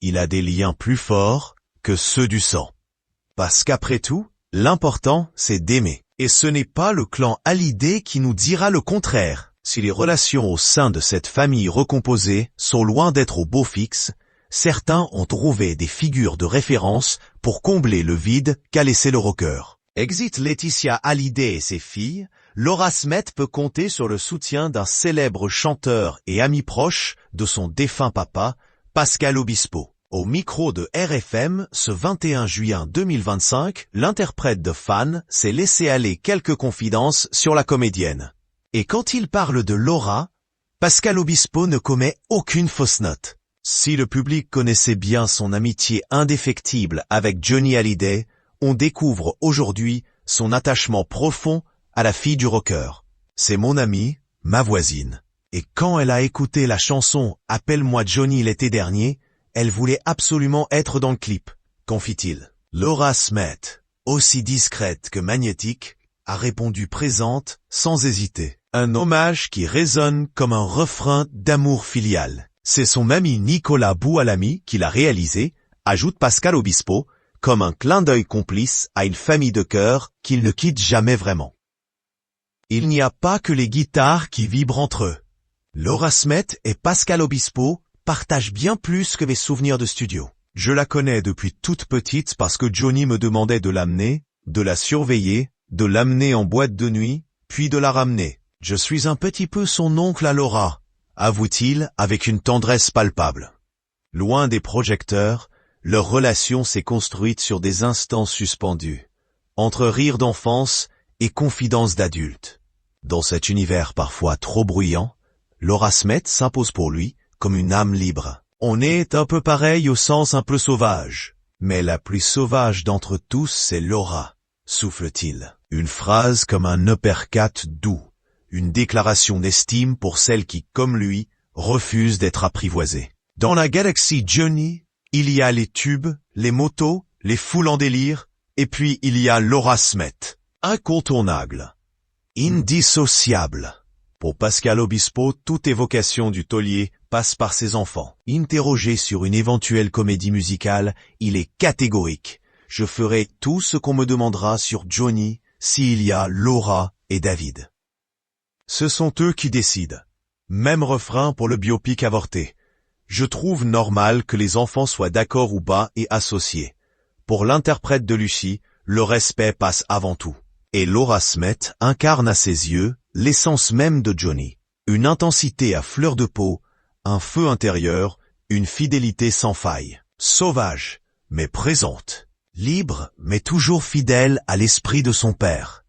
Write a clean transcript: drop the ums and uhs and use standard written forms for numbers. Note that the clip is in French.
il a des liens plus forts que ceux du sang. Parce qu'après tout, l'important, c'est d'aimer. Et ce n'est pas le clan Hallyday qui nous dira le contraire. Si les relations au sein de cette famille recomposée sont loin d'être au beau fixe, certains ont trouvé des figures de référence pour combler le vide qu'a laissé le rocker. Exit Laetitia Hallyday et ses filles, Laura Smith peut compter sur le soutien d'un célèbre chanteur et ami proche de son défunt papa, Pascal Obispo. Au micro de RFM, ce 21 juin 2025, l'interprète de Fan s'est laissé aller quelques confidences sur la comédienne. Et quand il parle de Laura, Pascal Obispo ne commet aucune fausse note. Si le public connaissait bien son amitié indéfectible avec Johnny Hallyday, on découvre aujourd'hui son attachement profond à la fille du rocker. C'est mon amie, ma voisine. Et quand elle a écouté la chanson « Appelle-moi Johnny » l'été dernier, elle voulait absolument être dans le clip, confie-t-il. Laura Smith, aussi discrète que magnétique, a répondu présente sans hésiter. Un hommage qui résonne comme un refrain d'amour filial. C'est son ami Nicolas Boualami qui l'a réalisé, ajoute Pascal Obispo, comme un clin d'œil complice à une famille de cœur qu'il ne quitte jamais vraiment. Il n'y a pas que les guitares qui vibrent entre eux. Laura Smith et Pascal Obispo partagent bien plus que mes souvenirs de studio. Je la connais depuis toute petite parce que Johnny me demandait de l'amener, de la surveiller, de l'amener en boîte de nuit, puis de la ramener. Je suis un petit peu son oncle à Laura, avoue-t-il avec une tendresse palpable. Loin des projecteurs, leur relation s'est construite sur des instants suspendus, entre rires d'enfance et confidences d'adultes. Dans cet univers parfois trop bruyant, Laura Smith s'impose pour lui comme une âme libre. On est un peu pareil au sens un peu sauvage, mais la plus sauvage d'entre tous c'est Laura, souffle-t-il. Une phrase comme un uppercut doux, une déclaration d'estime pour celles qui, comme lui, refusent d'être apprivoisées. Dans la galaxie Johnny, il y a les tubes, les motos, les foules en délire, et puis il y a Laura Smith. Incontournable. Indissociable. Pour Pascal Obispo, toute évocation du taulier passe par ses enfants. Interrogé sur une éventuelle comédie musicale, il est catégorique. Je ferai tout ce qu'on me demandera sur Johnny s'il y a Laura et David. Ce sont eux qui décident. Même refrain pour le biopic avorté. Je trouve normal que les enfants soient d'accord ou pas et associés. Pour l'interprète de Lucie, le respect passe avant tout. Et Laura Smith incarne à ses yeux l'essence même de Johnny. Une intensité à fleur de peau, un feu intérieur, une fidélité sans faille. Sauvage, mais présente. Libre, mais toujours fidèle à l'esprit de son père.